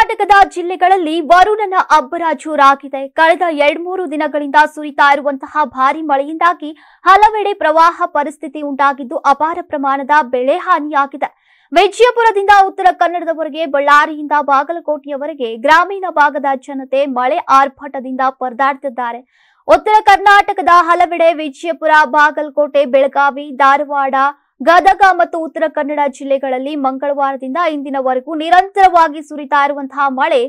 ಕರ್ನಾಟಕದ ಜಿಲ್ಲೆಗಳಲ್ಲಿ ವರುಣನ ಅಬ್ಬರ ಜೋರಾಗಿದೆ. ಕಳೆದ 2-3 ದಿನಗಳಿಂದ ಸುರಿತಾ ಇರುವಂತಹ ಭಾರಿ ಮಳೆಯಿಂದಾಗಿ ಹಲವೆಡೆ ಪ್ರವಾಹ ಪರಿಸ್ಥಿತಿ ಉಂಟಾಗಿದ್ದು ಅಪಾರ ಪ್ರಮಾಣದ ಬೆಳೆ ಹಾನಿಯಾಗಿದೆ. ವಿಜಯಪುರದಿಂದ ಉತ್ತರ ಕನ್ನಡದವರೆಗೆ, ಬಳ್ಳಾರಿಯಿಂದ ಬಾಗಲಕೋಟೆಯವರೆಗೆ ಗ್ರಾಮೀಣ ಭಾಗದ ಜನತೆ ಮಳೆ ಆರ್ಭಟದಿಂದ ಪರದಾಡುತ್ತಿದ್ದಾರೆ. ಉತ್ತರ ಕರ್ನಾಟಕದ ಹಲವೆಡೆ ವಿಜಯಪುರ, ಬಾಗಲಕೋಟೆ, ಬೆಳಗಾವಿ, ಧಾರವಾಡ, ಗದಗ ಮತ್ತು ಉತ್ತರ ಕನ್ನಡ ಜಿಲ್ಲೆಗಳಲ್ಲಿ ಮಂಗಳವಾರದಿಂದ ಇಂದಿನವರೆಗೂ ನಿರಂತರವಾಗಿ ಸುರಿತಾ ಇರುವಂತಹ ಮಳೆ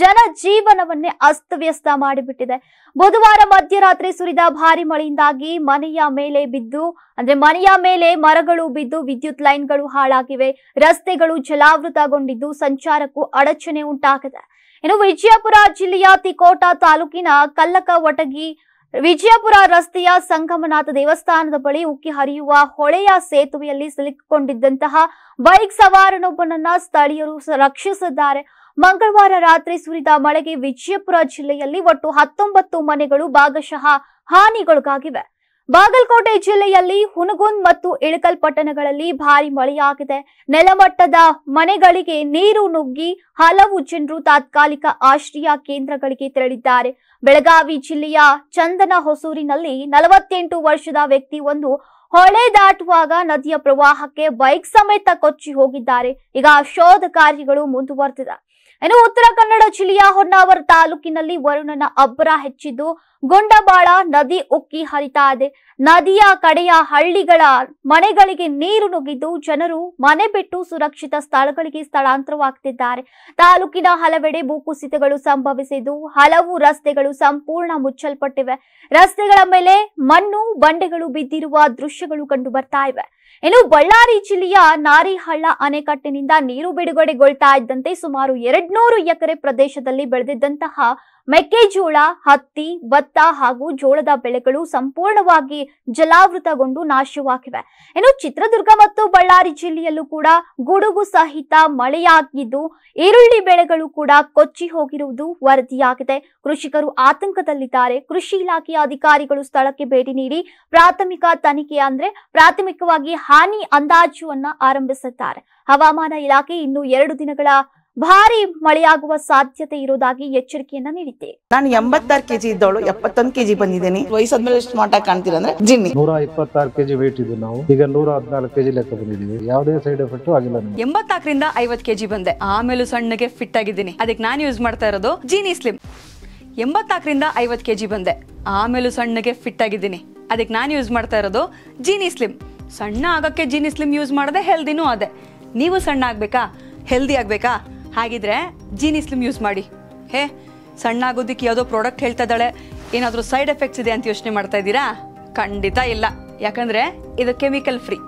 ಜನಜೀವನವನ್ನೇ ಅಸ್ತವ್ಯಸ್ತ ಮಾಡಿಬಿಟ್ಟಿದೆ. ಬುಧವಾರ ಮಧ್ಯರಾತ್ರಿ ಸುರಿದ ಭಾರಿ ಮಳೆಯಿಂದಾಗಿ ಮನೆಯ ಮೇಲೆ ಮರಗಳು ಬಿದ್ದು ವಿದ್ಯುತ್ ಲೈನ್ಗಳು ಹಾಳಾಗಿವೆ. ರಸ್ತೆಗಳು ಜಲಾವೃತಗೊಂಡಿದ್ದು ಸಂಚಾರಕ್ಕೂ ಅಡಚಣೆ ಉಂಟಾಗಿದೆ. ಇನ್ನು ವಿಜಯಪುರ ಜಿಲ್ಲೆಯ ತಿಕೋಟ ತಾಲೂಕಿನ ಕಲ್ಲಕವಟಗಿ ವಿಜಯಪುರ ರಸ್ತೆಯ ಸಂಗಮನಾಥ ದೇವಸ್ಥಾನದ ಬಳಿ ಉಕ್ಕಿ ಹರಿಯುವ ಹೊಳೆಯ ಸೇತುವೆಯಲ್ಲಿ ಸಿಲುಕಿಕೊಂಡಿದ್ದಂತಹ ಬೈಕ್ ಸವಾರನೊಬ್ಬನನ್ನ ಸ್ಥಳೀಯರು ರಕ್ಷಿಸಿದ್ದಾರೆ. ಮಂಗಳವಾರ ರಾತ್ರಿ ಸುರಿದ ಮಳೆಗೆ ವಿಜಯಪುರ ಜಿಲ್ಲೆಯಲ್ಲಿ ಒಟ್ಟು 19 ಮನೆಗಳು ಭಾಗಶಃ ಹಾನಿಗೊಳಗಾಗಿವೆ. ಬಾಗಲಕೋಟೆ ಜಿಲ್ಲೆಯಲ್ಲಿ ಹುನಗುಂದ್ ಮತ್ತು ಇಳಕಲ್ ಪಟ್ಟಣಗಳಲ್ಲಿ ಭಾರಿ ಮಳೆಯಾಗಿದೆ. ನೆಲಮಟ್ಟದ ಮನೆಗಳಿಗೆ ನೀರು ನುಗ್ಗಿ ಹಲವು ಜನರು ತಾತ್ಕಾಲಿಕ ಆಶ್ರಯ ಕೇಂದ್ರಗಳಿಗೆ ತೆರಳಿದ್ದಾರೆ. ಬೆಳಗಾವಿ ಜಿಲ್ಲೆಯ ಚಂದನ ಹೊಸೂರಿನಲ್ಲಿ 48 ವರ್ಷದ ವ್ಯಕ್ತಿ ಒಂದು ಹೊಳೆ ದಾಟುವಾಗ ನದಿಯ ಪ್ರವಾಹಕ್ಕೆ ಬೈಕ್ ಸಮೇತ ಕೊಚ್ಚಿ ಹೋಗಿದ್ದಾರೆ. ಈಗ ಶೋಧ ಕಾರ್ಯಗಳು ಮುಂದುವರೆದಿದೆ. ಇನ್ನು ಉತ್ತರ ಕನ್ನಡ ಜಿಲ್ಲೆಯ ಹೊನ್ನಾವರ ತಾಲೂಕಿನಲ್ಲಿ ವರುಣನ ಅಬ್ಬರ ಹೆಚ್ಚಿದ್ದು ಗುಂಡಬಾಳ ನದಿ ಉಕ್ಕಿ ಹರಿತಾ ಇದೆ. ನದಿಯ ಕಡೆಯ ಹಳ್ಳಿಗಳ ಮನೆಗಳಿಗೆ ನೀರು ನುಗ್ಗಿದ್ದು ಜನರು ಮನೆ ಬಿಟ್ಟು ಸುರಕ್ಷಿತ ಸ್ಥಳಗಳಿಗೆ ಸ್ಥಳಾಂತರವಾಗುತ್ತಿದ್ದಾರೆ. ತಾಲೂಕಿನ ಹಲವೆಡೆ ಭೂಕುಸಿತಗಳು ಸಂಭವಿಸಿದ್ದು ಹಲವು ರಸ್ತೆಗಳು ಸಂಪೂರ್ಣ ಮುಚ್ಚಲ್ಪಟ್ಟಿವೆ. ರಸ್ತೆಗಳ ಮೇಲೆ ಮಣ್ಣು ಬಂಡೆಗಳು ಬಿದ್ದಿರುವ ದೃಶ್ಯಗಳು ಕಂಡು ಬರ್ತಾ ಇವೆ. ಇನ್ನು ಬಳ್ಳಾರಿ ಜಿಲ್ಲೆಯ ನಾರಿಹಳ್ಳ ಅಣೆಕಟ್ಟಿನಿಂದ ನೀರು ಬಿಡುಗಡೆಗೊಳ್ತಾ ಇದ್ದಂತೆ ಸುಮಾರು 200 ಎಕರೆ ಪ್ರದೇಶದಲ್ಲಿ ಬೆಳೆದಿದ್ದಂತಹ ಮೆಕ್ಕೆಜೋಳ, ಹತ್ತಿ, ಭತ್ತ ಹಾಗೂ ಜೋಳದ ಬೆಳೆಗಳು ಸಂಪೂರ್ಣವಾಗಿ ಜಲಾವೃತಗೊಂಡು ನಾಶವಾಗಿವೆ. ಇನ್ನು ಚಿತ್ರದುರ್ಗ ಮತ್ತು ಬಳ್ಳಾರಿ ಜಿಲ್ಲೆಯಲ್ಲೂ ಕೂಡ ಗುಡುಗು ಸಹಿತ ಮಳೆಯಾಗಿದ್ದು ಈರುಳ್ಳಿ ಬೆಳೆಗಳು ಕೂಡ ಕೊಚ್ಚಿ ಹೋಗಿರುವುದು ವರದಿಯಾಗಿದೆ. ಕೃಷಿಕರು ಆತಂಕದಲ್ಲಿದ್ದಾರೆ. ಕೃಷಿ ಇಲಾಖೆಯ ಅಧಿಕಾರಿಗಳು ಸ್ಥಳಕ್ಕೆ ಭೇಟಿ ನೀಡಿ ಪ್ರಾಥಮಿಕವಾಗಿ ಹಾನಿ ಅಂದಾಜುವನ್ನ ಆರಂಭಿಸಿದ್ದಾರೆ. ಹವಾಮಾನ ಇಲಾಖೆ ಇನ್ನು 2 ದಿನಗಳ ಭಾರಿ ಮಳೆಯಾಗುವ ಸಾಧ್ಯತೆ ಇರುವುದಾಗಿ ಎಚ್ಚರಿಕೆಯನ್ನ ನೀಡಿದೆ. ನಾನು 86 ಕೆಜಿ ಇದ್ದವಳು 71 ಕೆಜಿ ಬಂದಿದ್ದೇನೆ. ವಯಸ್ಸಾದ್ಮೇಲೆ ಸ್ಮಾರ್ಟ್ ಆಗಿ ಕಾಣ್ತೀರಾ ಅಂದ್ರೆ ಜಿನ್ನಿ 126 ಕೆಜಿ ವೇಟ್ ಇದ್ದು ನಾವು ಈಗ 114 ಕೆಜಿ ಲೆಕ್ಕ ಬಂದಿದ್ದೀವಿ. ಯಾವುದೇ ಸೈಡ್ ಎಫೆಕ್ಟ್ ಆಗಿಲ್ಲ. 84ರಿಂದ 50 ಕೆಜಿ ಬಂದೆ. ಆಮೇಲೆ ಸಣ್ಣಗೆ ಫಿಟ್ ಆಗಿದ್ದೀನಿ. ಅದಕ್ಕೆ ನಾನು ಯೂಸ್ ಮಾಡ್ತಾ ಇರೋದು ಜೀನಿ ಸ್ಲಿಮ್. 84ರಿಂದ 50 ಕೆಜಿ ಬಂದೆ. ಆಮೇಲೆ ಸಣ್ಣಗೆ ಫಿಟ್ ಆಗಿದ್ದೀನಿ. ಅದಕ್ಕೆ ನಾನು ಯೂಸ್ ಮಾಡ್ತಾ ಇರೋದು ಜೀನಿ ಸ್ಲಿಮ್. ಸಣ್ಣ ಆಗಕ್ಕೆ ಜೀನಿ ಸ್ಲಿಮ್ ಯೂಸ್ ಮಾಡದೆ ಹೆಲ್ದಿನೂ ಅದೇ. ನೀವು ಸಣ್ಣ ಆಗ್ಬೇಕಾ, ಹೆಲ್ದಿ ಆಗ್ಬೇಕಾ? ಹಾಗಿದ್ರೆ ಜೀನಿ ಸ್ಲಿಮ್ ಯೂಸ್ ಮಾಡಿ. ಸಣ್ಣ ಆಗೋದಕ್ಕೆ ಯಾವುದೋ ಪ್ರಾಡಕ್ಟ್ ಹೇಳ್ತಾ ಇದ್ದಾಳೆ, ಏನಾದರೂ ಸೈಡ್ ಎಫೆಕ್ಟ್ಸ್ ಇದೆ ಅಂತ ಯೋಚನೆ ಮಾಡ್ತಾ ಇದ್ದೀರಾ? ಖಂಡಿತ ಇಲ್ಲ. ಯಾಕಂದ್ರೆ ಇದು ಕೆಮಿಕಲ್ ಫ್ರೀ.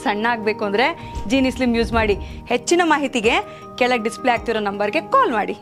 ಸಣ್ಣ ಆಗಬೇಕು ಅಂದ್ರೆ ಜೀನಿ ಸ್ಲಿಮ್ ಯೂಸ್ ಮಾಡಿ. ಹೆಚ್ಚಿನ ಮಾಹಿತಿಗೆ ಕೆಳಗೆ ಡಿಸ್ಪ್ಲೇ ಆಗ್ತಿರೋ ನಂಬರ್ಗೆ ಕಾಲ್ ಮಾಡಿ.